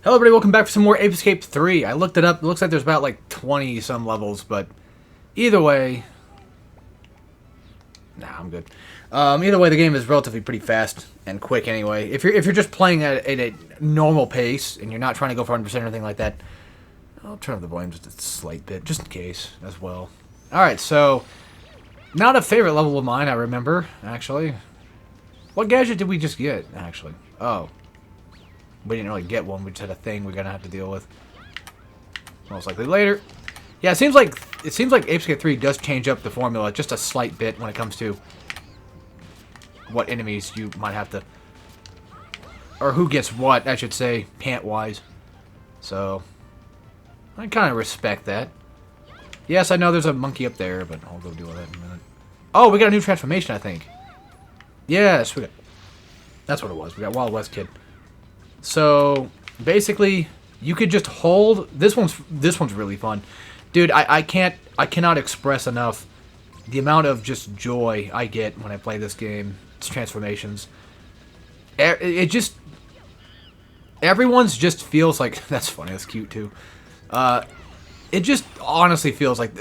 Hello everybody, welcome back for some more Ape Escape 3. I looked it up, it looks like there's about like 20 some levels, but either way... Nah, I'm good. Either way, the game is relatively pretty fast and quick anyway. If you're just playing at a normal pace, and you're not trying to go for 100% or anything like that, I'll turn up the volume just a slight bit, just in case, as well. Alright, so... Not a favorite level of mine, I remember, actually. What gadget did we just get, actually? Oh. We didn't really get one, we just had a thing we're gonna have to deal with. Most likely later. Yeah, it seems like Ape Escape 3 does change up the formula just a slight bit when it comes to what enemies you might have to... Or who gets what, I should say, pant-wise. So, I kind of respect that. Yes, I know there's a monkey up there, but I'll go deal with that in a minute. Oh, we got a new transformation, I think. Yes, we got... That's what it was. We got Wild West Kid. So, basically, you could just hold... This one's really fun. Dude, I cannot express enough the amount of just joy I get when I play this game. It's transformations. It just... Everyone's just feels like... That's funny, that's cute, too. It just honestly feels like...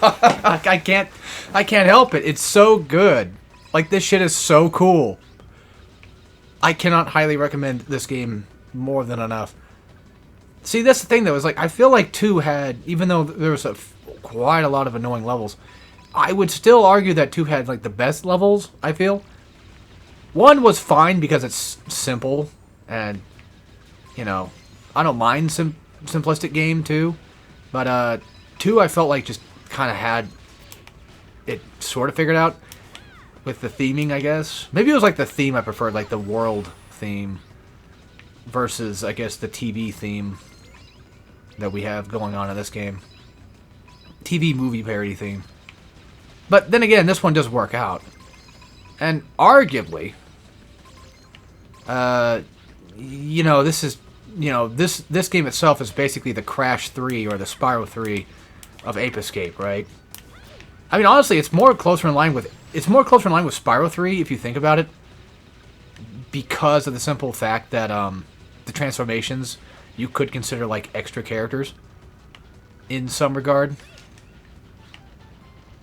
I can't help it. It's so good. Like, this shit is so cool. I cannot highly recommend this game more than enough. See, that's the thing, though, is like, I feel like 2 had, even though there was quite a lot of annoying levels, I would still argue that 2 had, like, the best levels, I feel. 1 was fine because it's simple, and, you know, I don't mind simplistic game, too. But, 2, I felt like just kind of had it sort of figured out. With the theming, I guess. Maybe it was like the theme I preferred, like the world theme versus, I guess, the TV theme that we have going on in this game. TV movie parody theme. But then again, this one does work out. And arguably, you know, this is, you know, this game itself is basically the Crash 3 or the Spyro 3 of Ape Escape, right? I mean, honestly, it's more closer in line with Spyro 3 if you think about it, because of the simple fact that the transformations you could consider like extra characters in some regard.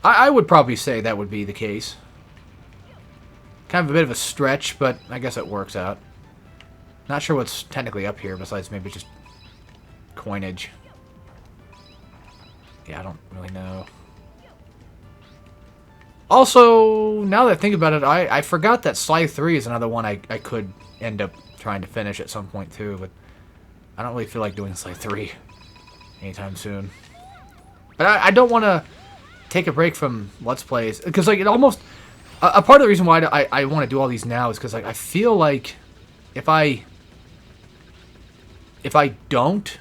I would probably say that would be the case. Kind of a bit of a stretch, but I guess it works out. Not sure what's technically up here besides maybe just coinage. Yeah, I don't really know. Also, now that I think about it, I forgot that Sly 3 is another one I could end up trying to finish at some point, too. But I don't really feel like doing Sly 3 anytime soon. But I don't want to take a break from Let's Plays. Because, like, it almost... A part of the reason why I want to do all these now is because, like, I feel like if I don't...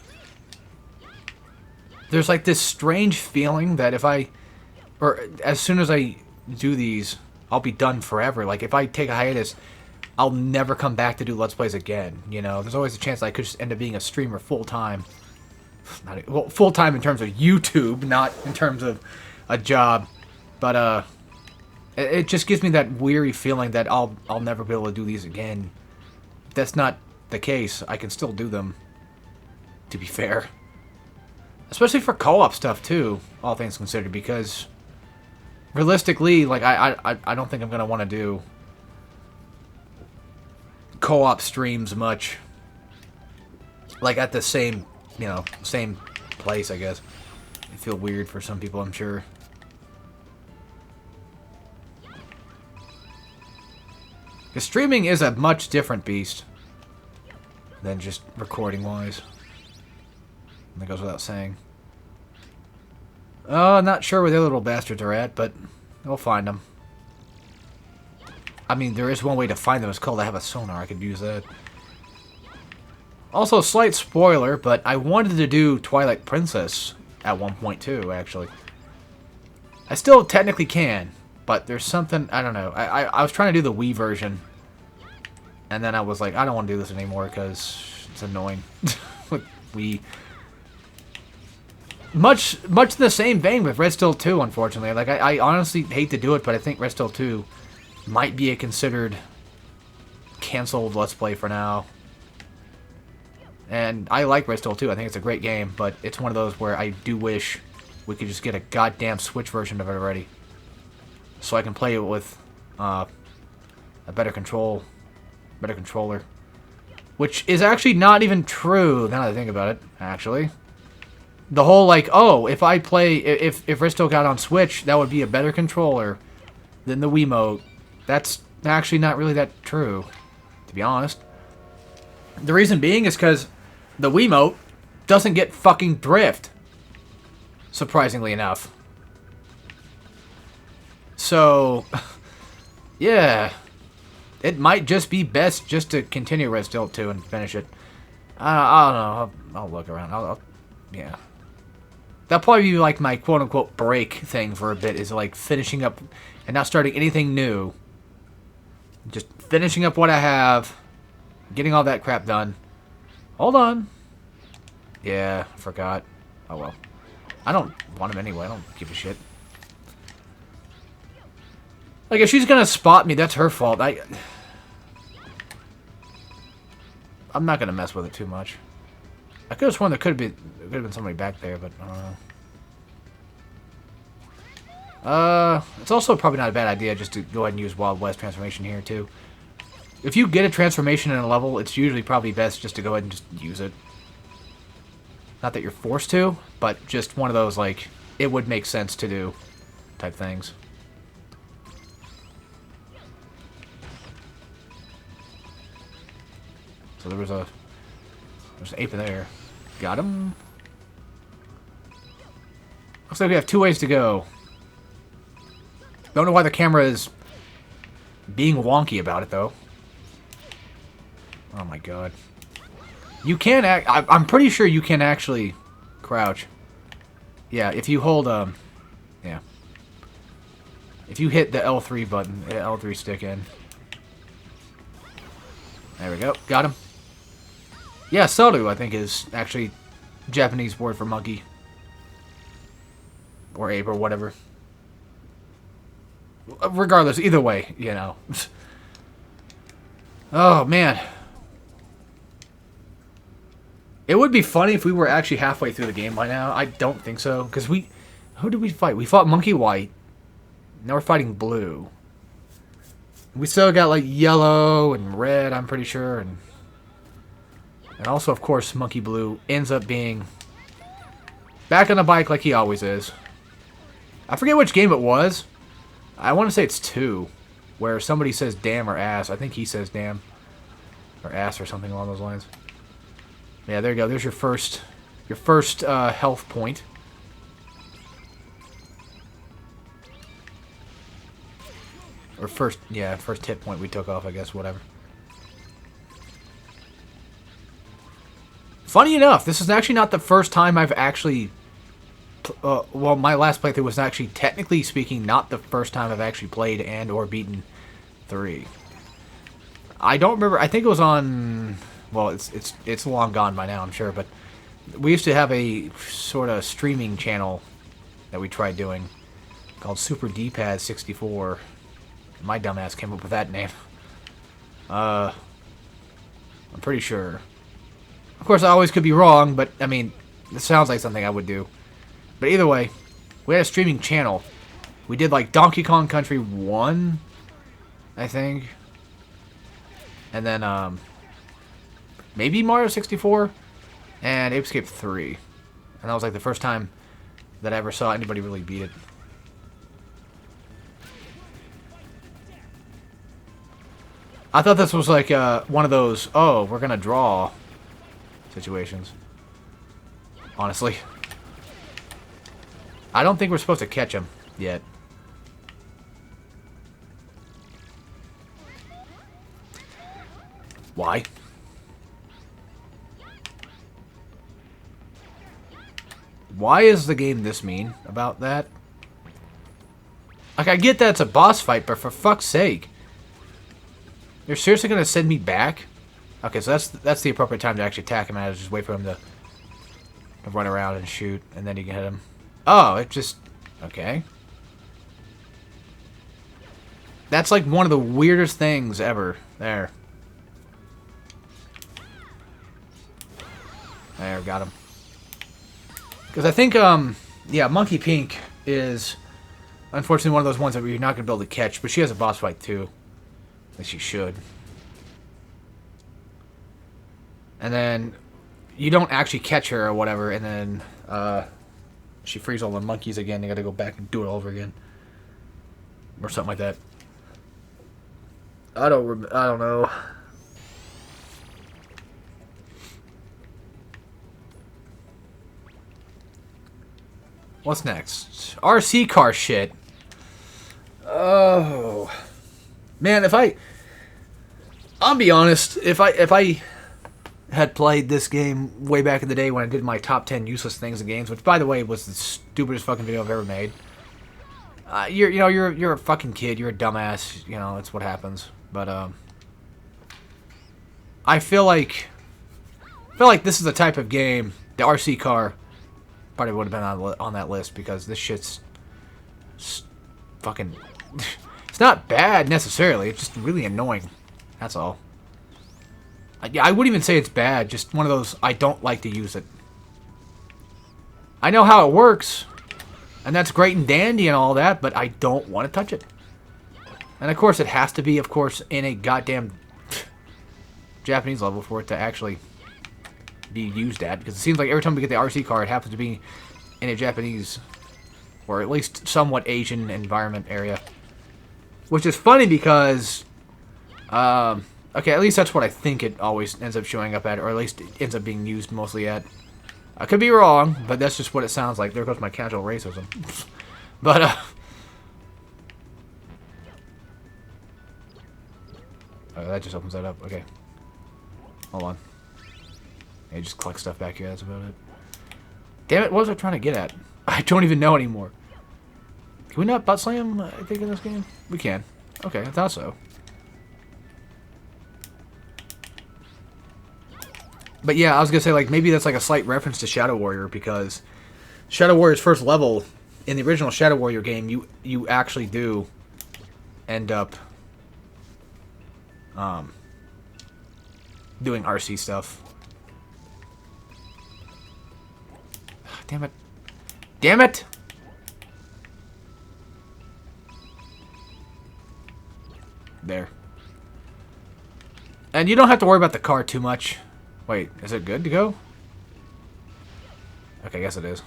There's, like, this strange feeling that if I... Or as soon as I do these, I'll be done forever. Like, if I take a hiatus, I'll never come back to do Let's Plays again, you know? There's always a chance that I could just end up being a streamer full-time. Well, full-time in terms of YouTube, not in terms of a job. But, it just gives me that weary feeling that I'll never be able to do these again. If that's not the case, I can still do them, to be fair. Especially for co-op stuff, too, all things considered, because... Realistically, like, I don't think I'm going to want to do co-op streams much. Like, at the same, you know, same place, I guess. It'd feel weird for some people, I'm sure. Because streaming is a much different beast than just recording-wise. That goes without saying. Oh, I'm not sure where the other little bastards are at, but we'll find them. I mean, there is one way to find them. It's called I have a sonar. I could use that. Also, slight spoiler, but I wanted to do Twilight Princess at one point, too, actually. I still technically can, but there's something... I don't know. I was trying to do the Wii version, and then I was like, I don't want to do this anymore because it's annoying. With Wii... Much in the same vein with Red Steel 2, unfortunately. Like, I honestly hate to do it, but I think Red Steel 2 might be a considered canceled Let's Play for now. And I like Redstone too. I think it's a great game, but it's one of those where I do wish we could just get a goddamn Switch version of it already, so I can play it with a better controller, which is actually not even true. Now that I think about it, actually, the whole like, oh, if I play if Redstone got on Switch, that would be a better controller than the Wiimote. That's actually not really that true, to be honest. The reason being is because the Wiimote doesn't get fucking drift, surprisingly enough. So, yeah, it might just be best just to continue Redstone 2 and finish it. I don't know. I'll look around. Yeah. That'll probably be like my quote-unquote break thing for a bit, is like finishing up and not starting anything new. Just finishing up what I have, getting all that crap done. Hold on. Yeah, I forgot. Oh well. I don't want him anyway. I don't give a shit. Like, if she's gonna spot me, that's her fault. I'm not gonna mess with it too much. I could have sworn there could have been somebody back there, but I don't know. It's also probably not a bad idea just to go ahead and use Wild West transformation here too. If you get a transformation in a level, it's usually probably best just to go ahead and just use it. Not that you're forced to, but just one of those, like, it would make sense to do type things. So there's an ape in there. Got him. Looks like we have 2 ways to go. Don't know why the camera is being wonky about it, though. Oh my god. You can I'm pretty sure you can actually crouch. Yeah, if you hold, yeah. If you hit the L3 button, L3 stick in. There we go. Got him. Yeah, Soru, I think, is actually Japanese word for monkey. Or ape or whatever. Regardless, either way, you know. Oh, man. It would be funny if we were actually halfway through the game by now. I don't think so. Because who did we fight? We fought Monkey White. Now we're fighting Blue. We still got, like, Yellow and Red, I'm pretty sure. And also, of course, Monkey Blue ends up being back on the bike like he always is. I forget which game it was. I want to say it's 2. Where somebody says damn or ass. I think he says damn. Or ass or something along those lines. Yeah, there you go. There's your first health point. Or first hit point we took off, I guess, whatever. Funny enough, this is actually not the first time I've actually... well, my last playthrough was actually, technically speaking, not the first time I've actually played and or beaten 3. I don't remember. I think it was on... Well, it's long gone by now, I'm sure, but we used to have a sort of streaming channel that we tried doing called Super D-Pad 64. My dumbass came up with that name. I'm pretty sure. Of course, I always could be wrong, but, I mean, this sounds like something I would do. But either way, we had a streaming channel. We did, like, Donkey Kong Country 1, I think. And then, maybe Mario 64 and Ape Escape 3. And that was, like, the first time that I ever saw anybody really beat it. I thought this was, like, one of those, oh, we're gonna draw situations. Honestly. I don't think we're supposed to catch him yet. Why? Why is the game this mean about that? Like, I get that it's a boss fight, but for fuck's sake. You're seriously gonna send me back? Okay, so that's the appropriate time to actually attack him. I just wait for him to run around and shoot, and then you can hit him. Oh, it just... Okay. That's like one of the weirdest things ever. There. There, got him. Because I think, yeah, Monkey Pink is unfortunately one of those ones that you're not going to be able to catch, but she has a boss fight too. At least she should. And then you don't actually catch her or whatever, and then she frees all the monkeys again. You got to go back and do it all over again, or something like that. I don't know. What's next? RC car shit. Oh man, I'll be honest, if I had played this game way back in the day when I did my top 10 useless things in games, which by the way was the stupidest fucking video I've ever made. You're a fucking kid, you're a dumbass, you know, it's what happens. But I feel like this is the type of game, the RC car probably would have been on that list, because this shit's fucking it's not bad necessarily, it's just really annoying. That's all. I wouldn't even say it's bad, just one of those, I don't like to use it. I know how it works, and that's great and dandy and all that, but I don't want to touch it. And of course it has to be, of course, in a goddamn Japanese level for it to actually be used at, because it seems like every time we get the RC car, it happens to be in a Japanese, or at least somewhat Asian environment area. Which is funny because, okay, at least that's what I think it always ends up showing up at, or at least it ends up being used mostly at. I could be wrong, but that's just what it sounds like. There goes my casual racism. But, oh, that just opens that up. Okay. Hold on. Yeah, just collect stuff back here, that's about it. Damn it, what was I trying to get at? I don't even know anymore. Can we not butt slam, I think, in this game? We can. Okay, I thought so. But yeah, I was gonna say, like, maybe that's like a slight reference to Shadow Warrior, because Shadow Warrior's first level, in the original Shadow Warrior game, you actually do end up doing RC stuff. Damn it. Damn it! There. And you don't have to worry about the car too much. Wait, is it good to go? Okay, I guess it is.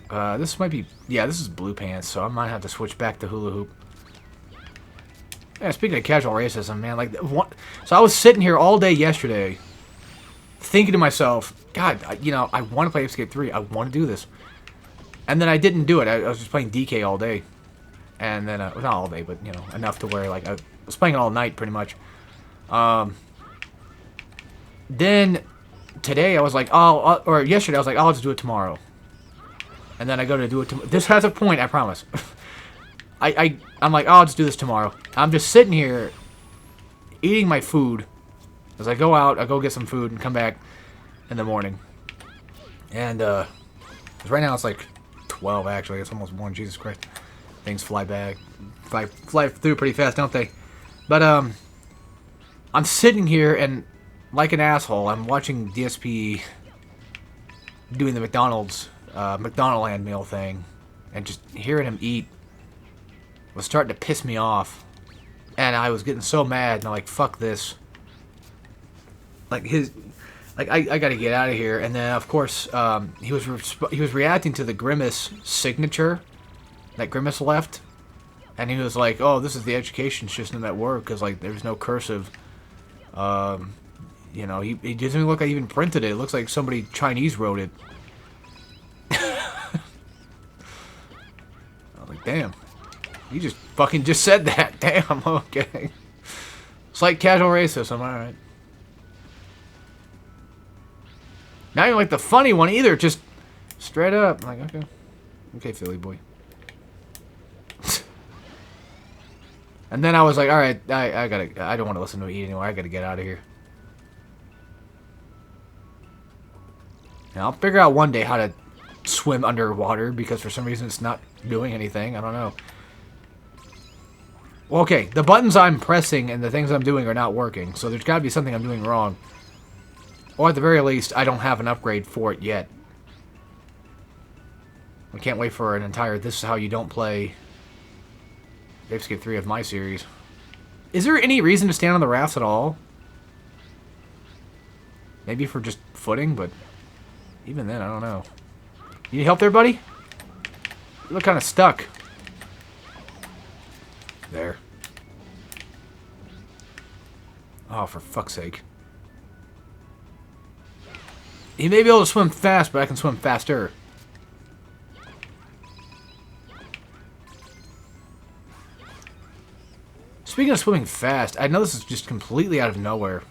This might be... Yeah, this is blue pants, so I might have to switch back to hula hoop. Yeah, speaking of casual racism, man, like... So I was sitting here all day yesterday, thinking to myself, God, I want to play Escape 3. I want to do this. And then I didn't do it. I was just playing DK all day. And then, not all day, but, enough to where, like, I was playing it all night, pretty much. Then, today, I was like, or yesterday, I was like, I'll just do it tomorrow. And then I go to do it tomorrow. This has a point, I promise. I'm like, I'll just do this tomorrow. I'm just sitting here, eating my food. As I go out, I go get some food and come back in the morning. And, 'cause right now it's like 12, actually. It's almost 1, Jesus Christ. Things fly through pretty fast, don't they? But, I'm sitting here and, like an asshole, I'm watching DSP doing the McDonaldland meal thing, and just hearing him eat was starting to piss me off. And I was getting so mad, and I'm like, fuck this. Like, I gotta get out of here. And then, of course, he was reacting to the Grimace signature that Grimace left, and he was like, "Oh, this is the education system at work, because like there's no cursive." He doesn't look like he even printed it. It looks like somebody Chinese wrote it. I was like, "Damn, you just fucking just said that." Damn, okay. It's like casual racism, all right. Not even like the funny one either, just straight up. I'm like, okay, Philly boy. And then I was like, all right, I don't want to listen to it anymore. I gotta get out of here. And I'll figure out one day how to swim underwater, because for some reason it's not doing anything. I don't know. Well, okay, the buttons I'm pressing and the things I'm doing are not working, so there's gotta be something I'm doing wrong. Or at the very least, I don't have an upgrade for it yet. I can't wait for an entire This Is How You Don't Play Escape 3 of my series. Is there any reason to stand on the rafts at all? Maybe for just footing, but even then, I don't know. You need help there, buddy? You look kind of stuck. There. Oh, for fuck's sake. He may be able to swim fast, but I can swim faster. Speaking of swimming fast, I know this is just completely out of nowhere.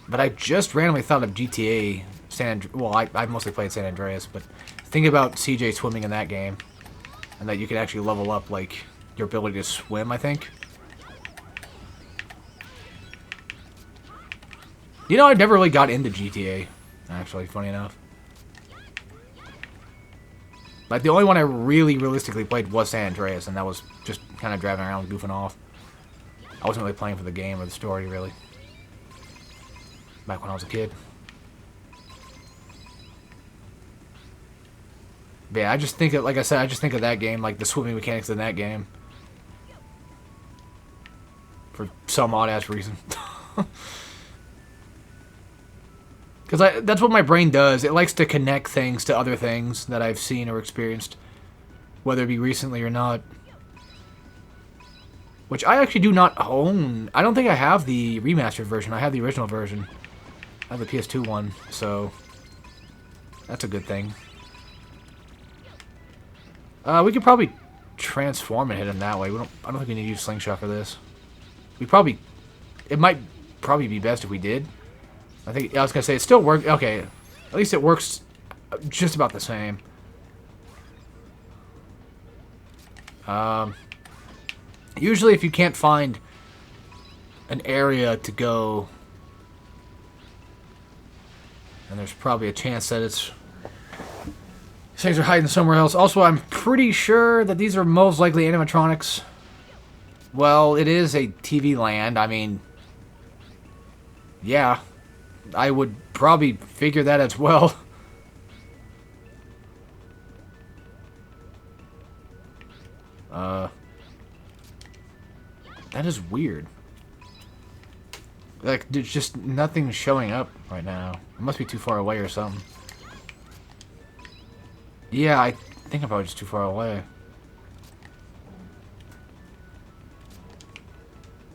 But I just randomly thought of GTA San Andreas. Well, I mostly played San Andreas, but think about CJ swimming in that game. And that you could actually level up, like, your ability to swim, I think. You know, I've never really got into GTA, actually, funny enough. Like, the only one I really realistically played was San Andreas, and that was just kind of driving around, goofing off. I wasn't really playing for the game or the story, really. Back when I was a kid. But yeah, I just think of, like I said, I just think of that game, like the swimming mechanics in that game. For some odd-ass reason. Because that's what my brain does. It likes to connect things to other things that I've seen or experienced. Whether it be recently or not. Which I actually do not own. I don't think I have the remastered version. I have the original version. I have the PS2 one, so that's a good thing. We could probably transform and hit him that way. I don't think we need to use Slingshot for this. It might probably be best if we did. I was gonna say it still works. Okay, at least it works just about the same. Usually, if you can't find an area to go, and there's probably a chance that these things are hiding somewhere else. Also, I'm pretty sure that these are most likely animatronics. Well, it is a TV land. I mean, yeah. I would probably figure that as well. That is weird. Like, there's just nothing showing up right now. It must be too far away or something. Yeah, I think I'm probably just too far away.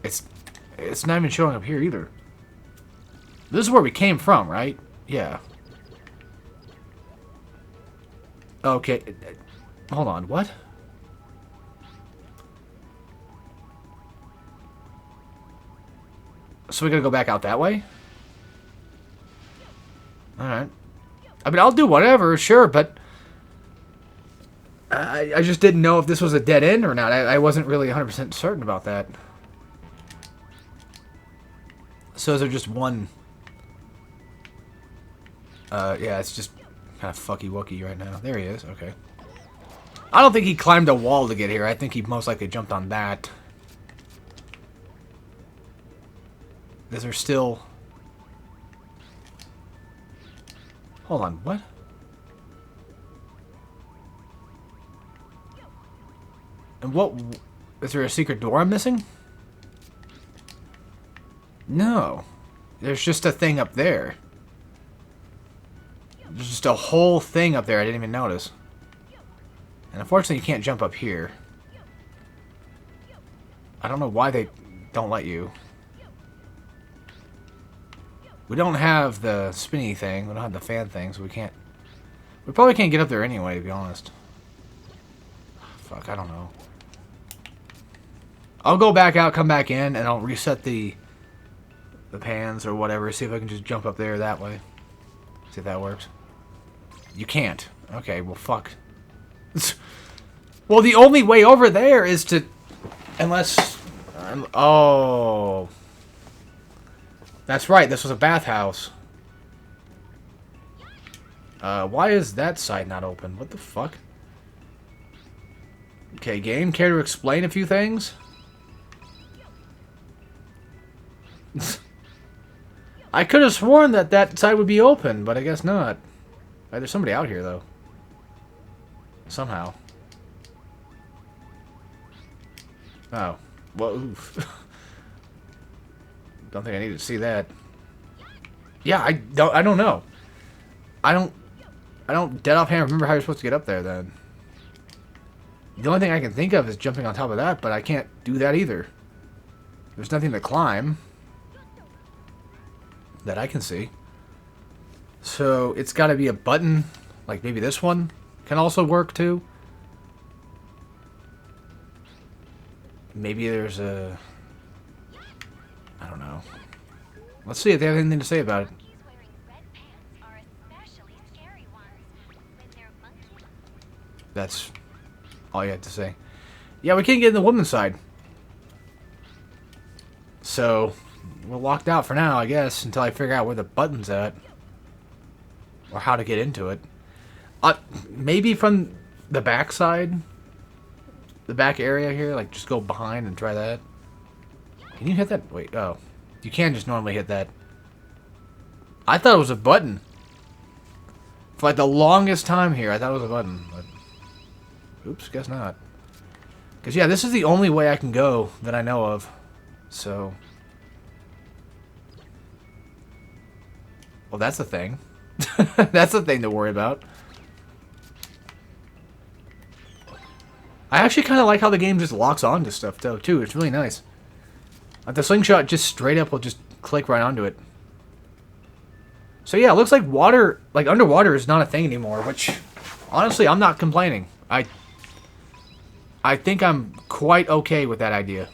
It's not even showing up here either. This is where we came from, right? Yeah. Okay. Hold on, what? So we gotta go back out that way? Alright. I mean, I'll do whatever, sure, but I just didn't know if this was a dead end or not. I wasn't really 100% certain about that. So is there just one... yeah, it's just kind of fucky-wucky right now. There he is, okay. I don't think he climbed a wall to get here. I think he most likely jumped on that. Is there still... Hold on, what? And what... Is there a secret door I'm missing? No. There's just a thing up there. There's just a whole thing up there I didn't even notice. And unfortunately you can't jump up here. I don't know why they don't let you. We don't have the spinny thing. We don't have the fan thing, so we can't... We probably can't get up there anyway, to be honest. Fuck, I don't know. I'll go back out, come back in, and I'll reset the pans or whatever. See if I can just jump up there that way. See if that works. You can't. Okay, well, fuck. Well, the only way over there is to... Unless... oh... That's right, this was a bathhouse. Why is that side not open? What the fuck? Okay, game, care to explain a few things? I could have sworn that that side would be open, but I guess not. There's somebody out here, though. Somehow. Oh. Well, oof. Don't think I need to see that. Yeah, I don't know. I don't dead offhand remember how you're supposed to get up there, then. The only thing I can think of is jumping on top of that, but I can't do that either. There's nothing to climb that I can see. So it's got to be a button, like maybe this one can also work too. Maybe there's a... I don't know. Let's see if they have anything to say about it. That's all you have to say. Yeah, we can't get in the woman's side. So, we're locked out for now, I guess, until I figure out where the button's at. Or how to get into it. Maybe from the back side? The back area here? Like, just go behind and try that? Can you hit that? Wait, oh. You can just normally hit that. I thought it was a button. For like the longest time here, I thought it was a button. But oops, guess not. Because, yeah, this is the only way I can go that I know of. So... well, that's a thing. That's a thing to worry about. I actually kind of like how the game just locks onto stuff, though, too. It's really nice. Like, the slingshot just straight up will just click right onto it. So, yeah, it looks like water, like, underwater is not a thing anymore, which, honestly, I'm not complaining. I think I'm quite okay with that idea.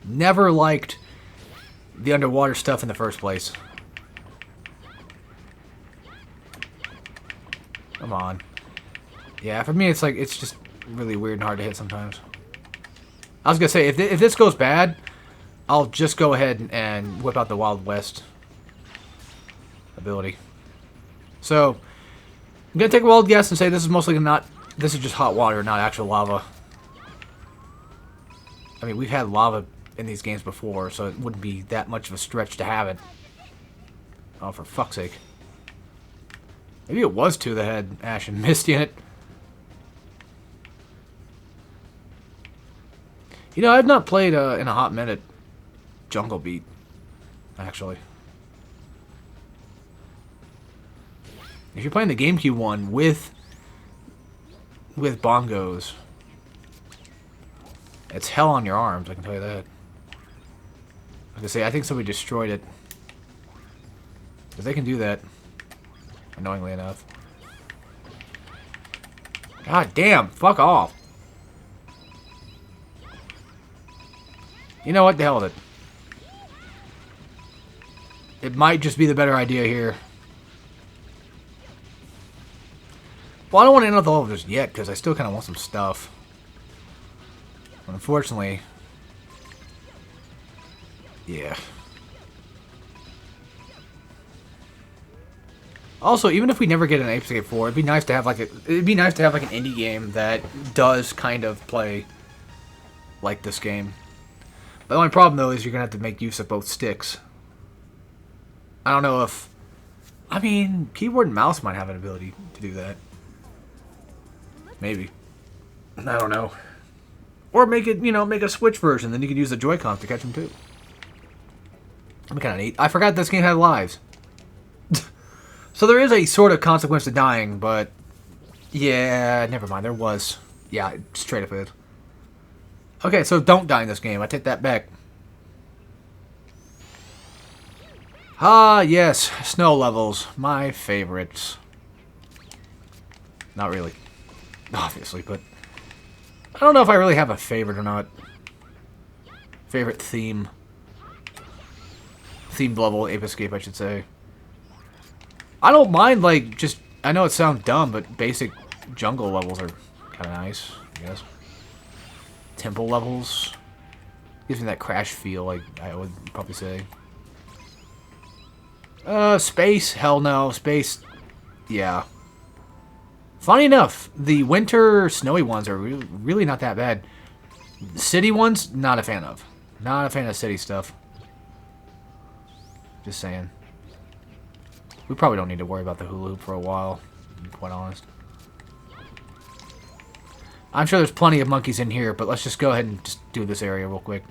Never liked the underwater stuff in the first place. Come on. Yeah, for me, it's like, it's just really weird and hard to hit sometimes. I was going to say, if this goes bad, I'll just go ahead and whip out the Wild West ability. So, I'm going to take a wild guess and say this is mostly not, this is just hot water, not actual lava. I mean, we've had lava in these games before, so it wouldn't be that much of a stretch to have it. Oh, for fuck's sake. Maybe it was two that had Ash and Misty in it. You know, I've not played in a hot minute Jungle Beat, actually. If you're playing the GameCube one with bongos, it's hell on your arms, I can tell you that. I was gonna say, I think somebody destroyed it. Because they can do that, annoyingly enough. God damn, fuck off. You know what, the hell with it. It might just be the better idea here. Well, I don't want to end up the level just yet, because I still kind of want some stuff. But unfortunately... yeah. Also, even if we never get an Ape Escape 4, it'd be nice to have like an indie game that does kind of play like this game. The only problem though is you're gonna have to make use of both sticks. I don't know if, I mean, keyboard and mouse might have an ability to do that. Maybe. I don't know. Or make it, you know, make a Switch version, then you could use the Joy-Cons to catch them too. That'd be kind of neat. I forgot this game had lives. So there is a sort of consequence to dying, but yeah, never mind. There was. Yeah, straight up is. Okay, so don't die in this game. I take that back. Ah, yes. Snow levels. My favorites. Not really. Obviously, but I don't know if I really have a favorite or not. Favorite theme. Themed level Ape Escape, I should say. I don't mind, like, just... I know it sounds dumb, but basic jungle levels are kind of nice, I guess. Temple levels. Gives me that Crash feel, like I would probably say. Space? Hell no. Space, yeah. Funny enough, the winter snowy ones are really not that bad. City ones, not a fan of. Not a fan of city stuff. Just saying. We probably don't need to worry about the hula hoop for a while, to be quite honest. I'm sure there's plenty of monkeys in here, but let's just go ahead and just do this area real quick.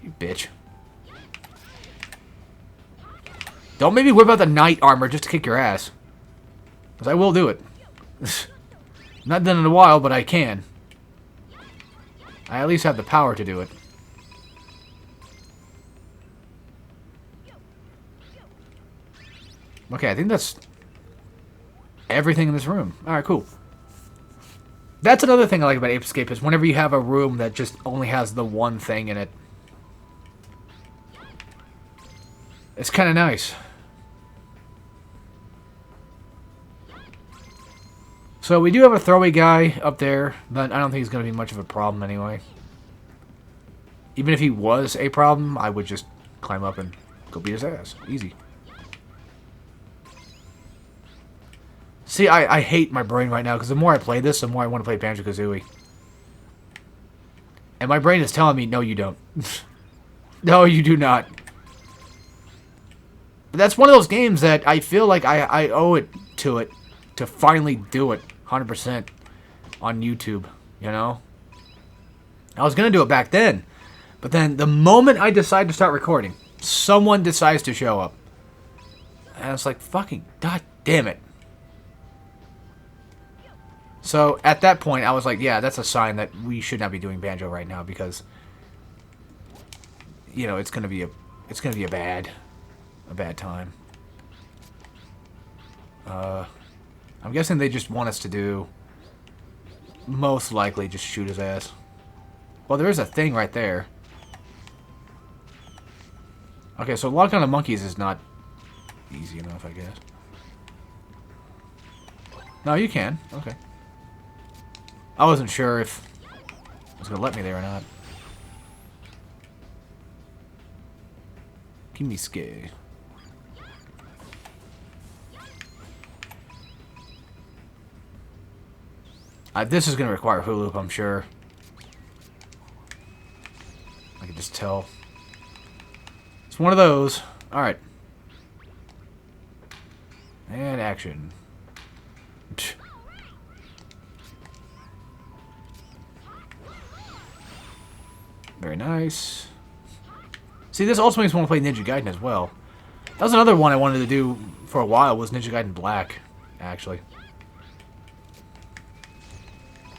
You bitch. Don't make me whip out the knight armor just to kick your ass. Because I will do it. Not done in a while, but I can. I at least have the power to do it. Okay, I think that's everything in this room. Alright, cool. That's another thing I like about Ape Escape is whenever you have a room that just only has the one thing in it. It's kind of nice. So we do have a throwaway guy up there, but I don't think he's going to be much of a problem anyway. Even if he was a problem, I would just climb up and go beat his ass. Easy. See, I hate my brain right now, because the more I play this, the more I want to play Banjo-Kazooie. And my brain is telling me, no, you don't. No, you do not. But that's one of those games that I feel like I owe it to finally do it 100% on YouTube, you know? I was going to do it back then, but then the moment I decide to start recording, someone decides to show up. And it's like, fucking god damn it. So at that point, I was like, yeah, that's a sign that we should not be doing Banjo right now because, you know, it's gonna be a bad time. I'm guessing they just want us to do, most likely, just shoot his ass. Well, there is a thing right there. Okay, so locking on the monkeys is not easy enough, I guess. No, you can. Okay. I wasn't sure if it was going to let me there or not. Give me scare. This is going to require hula hoop, I'm sure. I can just tell. It's one of those. Alright. And action. Very nice. See, this also makes me want to play Ninja Gaiden as well. That was another one I wanted to do for a while, was Ninja Gaiden Black, actually.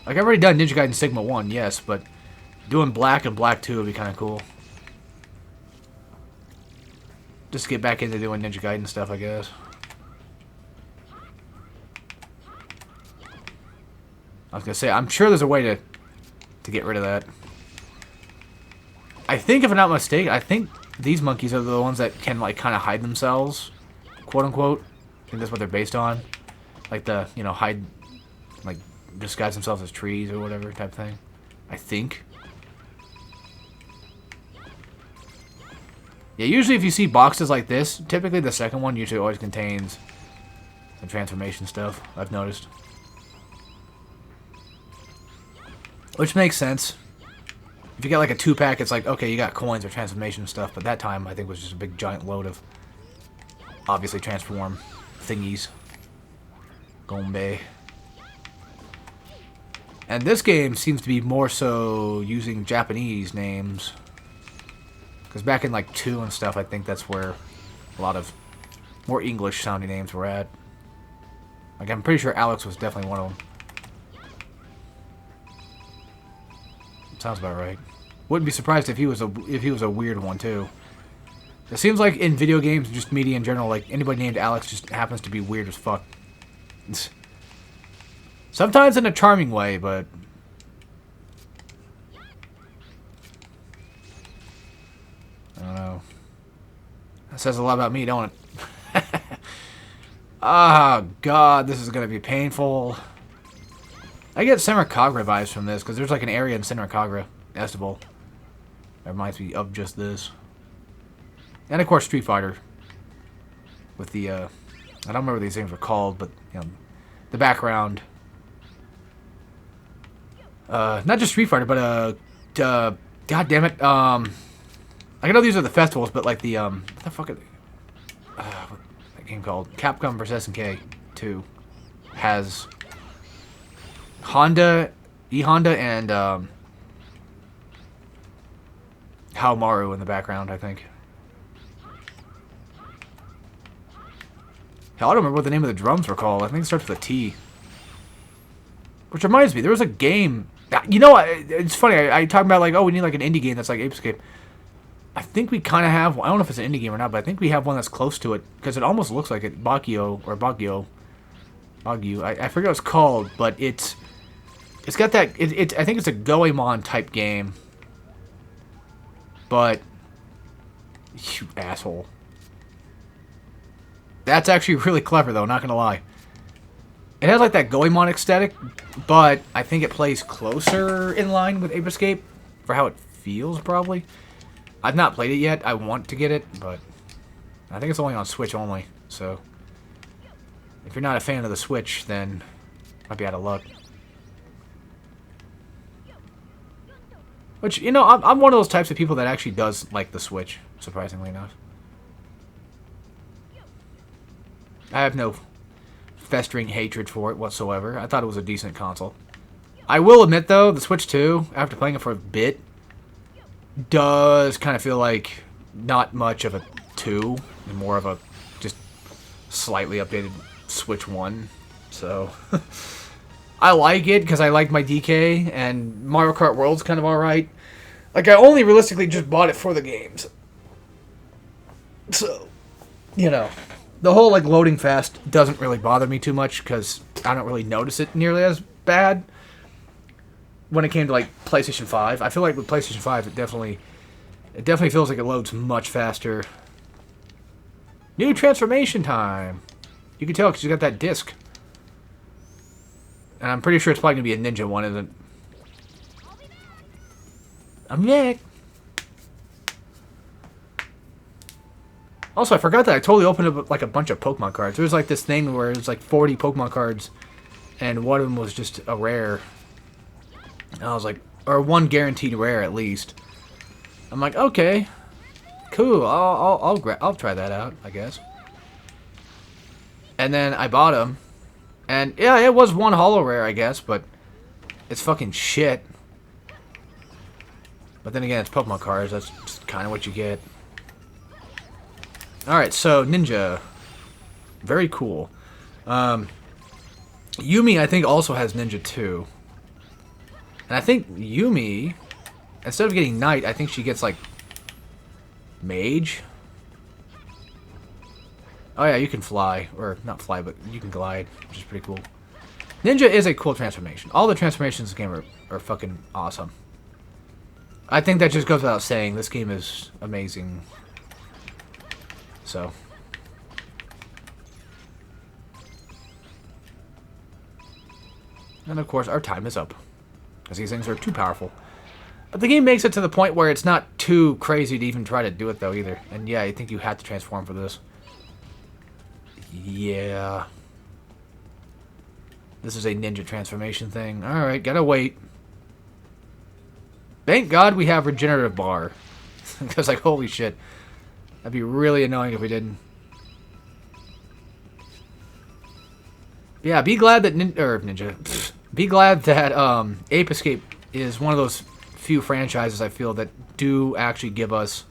Like, I've already done Ninja Gaiden Sigma 1, yes, but doing Black and Black 2 would be kind of cool. Just to get back into doing Ninja Gaiden stuff, I guess. I was going to say, I'm sure there's a way to get rid of that. I think, if I'm not mistaken, I think these monkeys are the ones that can, like, kind of hide themselves, quote-unquote. I think that's what they're based on. Like the, you know, hide, like, disguise themselves as trees or whatever type thing. I think. Yeah, usually if you see boxes like this, typically the second one usually always contains some transformation stuff, I've noticed. Which makes sense. If you get like a 2-pack, it's like, okay, you got coins or transformation stuff, but that time I think was just a big giant load of obviously transform thingies. Gombe. And this game seems to be more so using Japanese names. Because back in like 2 and stuff, I think that's where a lot of more English sounding names were at. Like, I'm pretty sure Alex was definitely one of them. Sounds about right. Wouldn't be surprised if he was a weird one too. It seems like in video games, just media in general, like anybody named Alex just happens to be weird as fuck. Sometimes in a charming way, but I don't know. That says a lot about me, don't it? Oh god, this is gonna be painful. I get Senran Kagura vibes from this, because there's like an area in Senran Kagura Festival that reminds me of just this. And of course Street Fighter. With the, I don't remember what these things were called, but, you know, the background. Not just Street Fighter, but, God damn it. I know these are the festivals, but like what the fuck are they? What's that game called? Capcom vs. SNK 2 has Honda, E-Honda, and Haomaru in the background, I think. Hell, I don't remember what the name of the drums were called. I think it starts with a T. Which reminds me, there was a game... You know, it's funny, I talk about like, oh, we need like an indie game that's like Ape Escape. I think we kind of have... I don't know if it's an indie game or not, but I think we have one that's close to it. Because it almost looks like it. Baguio, or Baguio. Baguio. I forget what it's called, but it's got that... I think it's a Goemon type game. But... You asshole. That's actually really clever, though, not gonna lie. It has like that Goemon aesthetic, but I think it plays closer in line with Ape Escape for how it feels, probably. I've not played it yet. I want to get it, but I think it's only on Switch only. So if you're not a fan of the Switch, then you might be out of luck. Which, you know, I'm one of those types of people that actually does like the Switch, surprisingly enough. I have no festering hatred for it whatsoever. I thought it was a decent console. I will admit, though, the Switch 2, after playing it for a bit, does kind of feel like not much of a 2, and more of a just slightly updated Switch 1. So, I like it because I like my DK, and Mario Kart World's kind of alright. Like, I only realistically just bought it for the games. So, you know... The whole, like, loading fast doesn't really bother me too much because I don't really notice it nearly as bad when it came to, like, PlayStation 5. I feel like with PlayStation 5, it definitely feels like it loads much faster. New transformation time! You can tell because you got that disc. And I'm pretty sure it's probably going to be a ninja one, isn't it? I'm Nick! Also, I forgot that I totally opened up like a bunch of Pokemon cards. There was like this thing where it was like 40 Pokemon cards, and one of them was just a rare. And I was like, or one guaranteed rare at least. I'm like, okay, cool. I'll try that out, I guess. And then I bought them, and yeah, it was one holo rare, I guess, but it's fucking shit. But then again, it's Pokemon cards. That's just kind of what you get. Alright, so Ninja. Very cool. Yumi, I think, also has Ninja too. And I think Yumi, instead of getting Knight, I think she gets, like, Mage. Oh yeah, you can fly. Or, not fly, but you can glide, which is pretty cool. Ninja is a cool transformation. All the transformations in this game are fucking awesome. I think that just goes without saying. This game is amazing. So. And of course, our time is up. Because these things are too powerful. But the game makes it to the point where it's not too crazy to even try to do it, though, either. And yeah, I think you have to transform for this. Yeah. This is a ninja transformation thing. Alright, gotta wait. Thank God we have regenerative bar. Because, like, holy shit. That'd be really annoying if we didn't. Yeah, be glad that be glad that Ape Escape is one of those few franchises I feel that do actually give us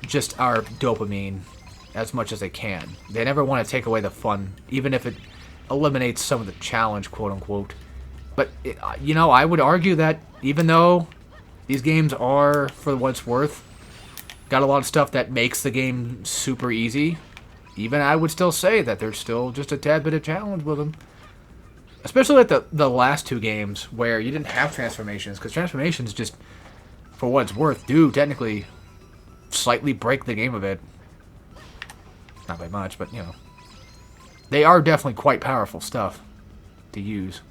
just our dopamine as much as they can. They never want to take away the fun, even if it eliminates some of the challenge, quote unquote. But you know, I would argue that even though these games are, for what it's worth, got a lot of stuff that makes the game super easy, even I would still say that there's still just a tad bit of challenge with them. Especially like the last two games where you didn't have transformations, because transformations just, for what it's worth, do technically slightly break the game a bit. Not by much, but you know. They are definitely quite powerful stuff to use.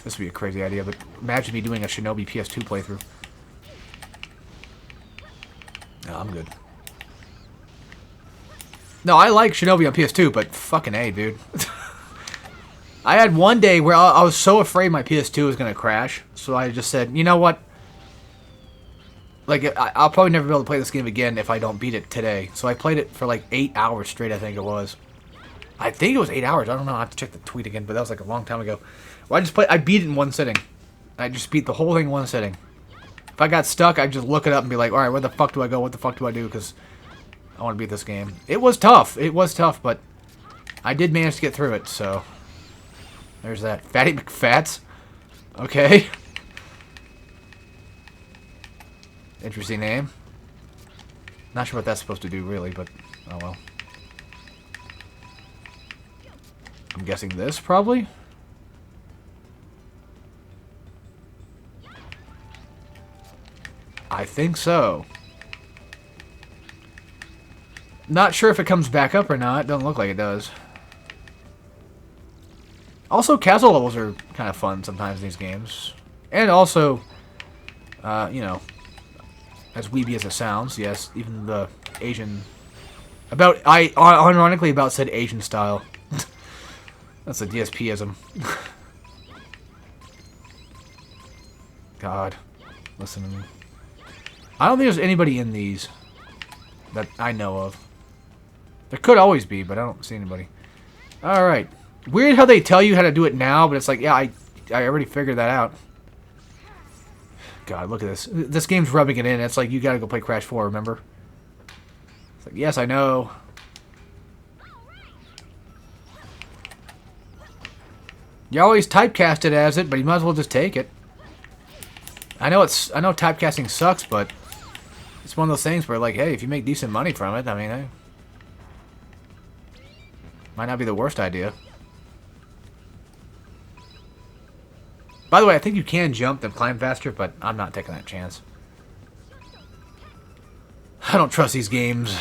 This would be a crazy idea, but imagine me doing a Shinobi PS2 playthrough. No, I'm good. No, I like Shinobi on PS2, but fucking A, dude. I had one day where I was so afraid my PS2 was going to crash, so I just said, you know what? Like, I'll probably never be able to play this game again if I don't beat it today. So I played it for like 8 hours straight, I think it was. I think it was 8 hours. I don't know. I have to check the tweet again, but that was like a long time ago. Well, I beat it in one sitting. I just beat the whole thing in one sitting. If I got stuck, I'd just look it up and be like, alright, where the fuck do I go? What the fuck do I do? Because I want to beat this game. It was tough. It was tough, but I did manage to get through it, so... There's that. Fatty McFats? Okay. Interesting name. Not sure what that's supposed to do, really, but... Oh, well. I'm guessing this, probably? I think so. Not sure if it comes back up or not. Doesn't look like it does. Also, castle levels are kind of fun sometimes in these games. And also, you know, as weeby as it sounds, yes, even the Asian... ironically about said Asian style. That's a DSP-ism. God. Listen to me. I don't think there's anybody in these that I know of. There could always be, but I don't see anybody. Alright. Weird how they tell you how to do it now, but it's like, yeah, I already figured that out. God, look at this. This game's rubbing it in. It's like, you gotta go play Crash 4, remember? It's like, yes, I know. You always typecast it as it, but you might as well just take it. I know typecasting sucks, but it's one of those things where, like, hey, if you make decent money from it, I mean, hey, might not be the worst idea. By the way, I think you can jump and climb faster, but I'm not taking that chance. I don't trust these games,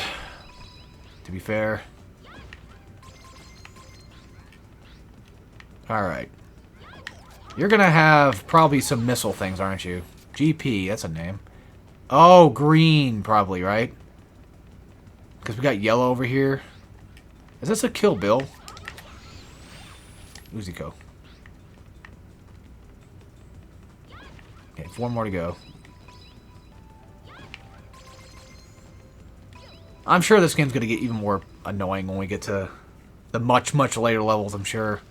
to be fair. Alright. You're gonna have probably some missile things, aren't you? GP, that's a name. Oh, green, probably, right? Because we got yellow over here. Is this a Kill Bill? Uziko. Okay, 4 more to go. I'm sure this game's going to get even more annoying when we get to the much, much later levels, I'm sure.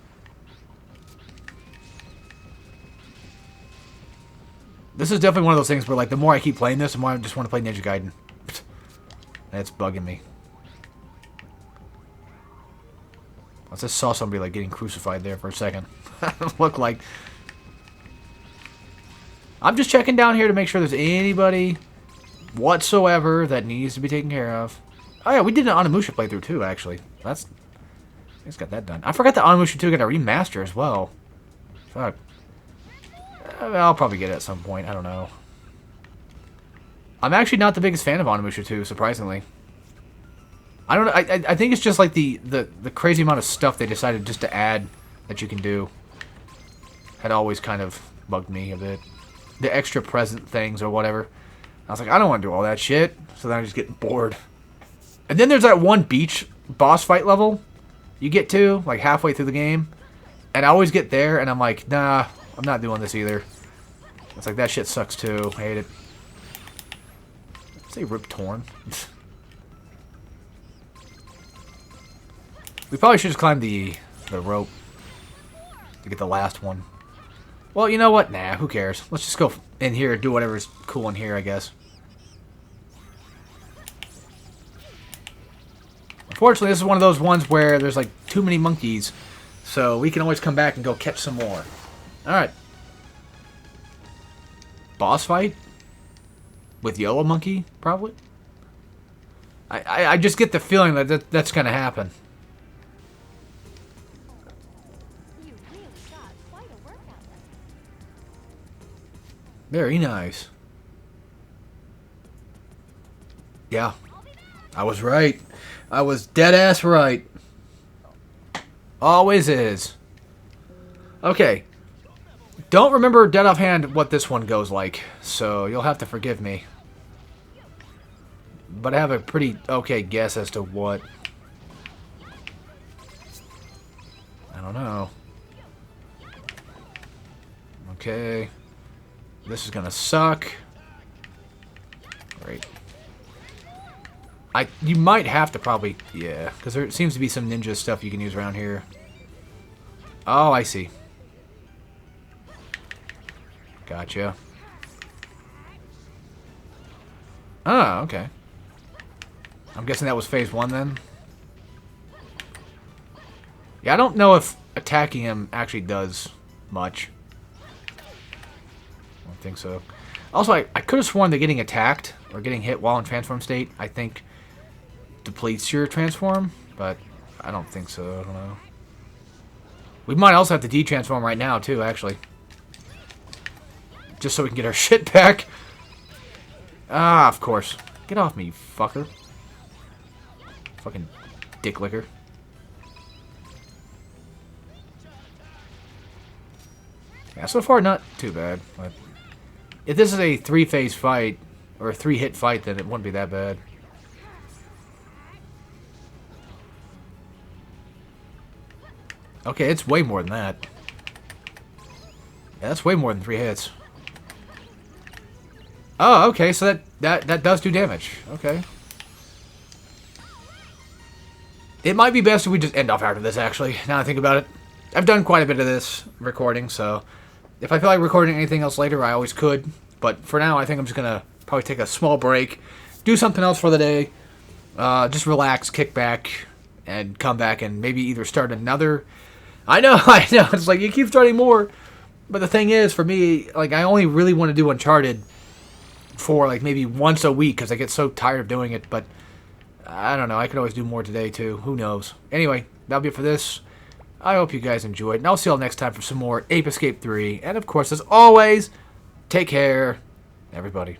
This is definitely one of those things where, like, the more I keep playing this, the more I just want to play Ninja Gaiden. That's bugging me. I just saw somebody, like, getting crucified there for a second. Looked like... I'm just checking down here to make sure there's anybody whatsoever that needs to be taken care of. Oh, yeah, we did an Onimusha playthrough, too, actually. Let's got that done. I forgot that Onimusha 2 got a remaster as well. Fuck. I'll probably get it at some point. I don't know. I'm actually not the biggest fan of Onimusha 2, surprisingly. I don't know. I think it's just like the crazy amount of stuff they decided just to add that you can do had always kind of bugged me a bit. The extra present things or whatever. I was like, I don't want to do all that shit. So then I just get bored. And then there's that one beach boss fight level you get to, like halfway through the game. And I always get there and I'm like, nah, I'm not doing this either. It's like, that shit sucks too. I hate it. Say Rip Torn. We probably should just climb the rope to get the last one. Well, you know what? Nah, who cares? Let's just go in here and do whatever's cool in here, I guess. Unfortunately, this is one of those ones where there's like too many monkeys, so we can always come back and go catch some more. Alright. Boss fight? With Yellow Monkey, probably? I just get the feeling that that's gonna happen. Very nice. Yeah. I was right. I was dead-ass right. Always is. Okay. Don't remember dead offhand what this one goes like, so you'll have to forgive me. But I have a pretty okay guess as to what. I don't know. Okay. This is gonna suck. Great. You might have to probably... Yeah, because there seems to be some ninja stuff you can use around here. Oh, I see. Gotcha. Oh, okay. I'm guessing that was phase 1 then? Yeah, I don't know if attacking him actually does much. I don't think so. Also, I could have sworn that getting attacked or getting hit while in transform state, I think, depletes your transform, but I don't think so. I don't know. We might also have to de-transform right now, too, actually. Just so we can get our shit back. Ah, of course. Get off me, you fucker. Fucking dick licker. Yeah, so far not too bad. But if this is a 3-phase fight, or a 3-hit fight, then it wouldn't be that bad. Okay, it's way more than that. Yeah, that's way more than 3 hits. Oh, okay, so that does do damage. Okay. It might be best if we just end off after this, actually, now I think about it. I've done quite a bit of this recording, so if I feel like recording anything else later, I always could. But for now, I think I'm just going to probably take a small break, do something else for the day, just relax, kick back, and come back and maybe either start another... I know, it's like you keep starting more, but the thing is, for me, like I only really want to do Uncharted for like maybe once a week because I get so tired of doing it, but I don't know, I could always do more today too, who knows. Anyway, that'll be it for this. I hope you guys enjoyed, and I'll see y'all next time for some more Ape Escape 3, and of course, as always, take care, everybody.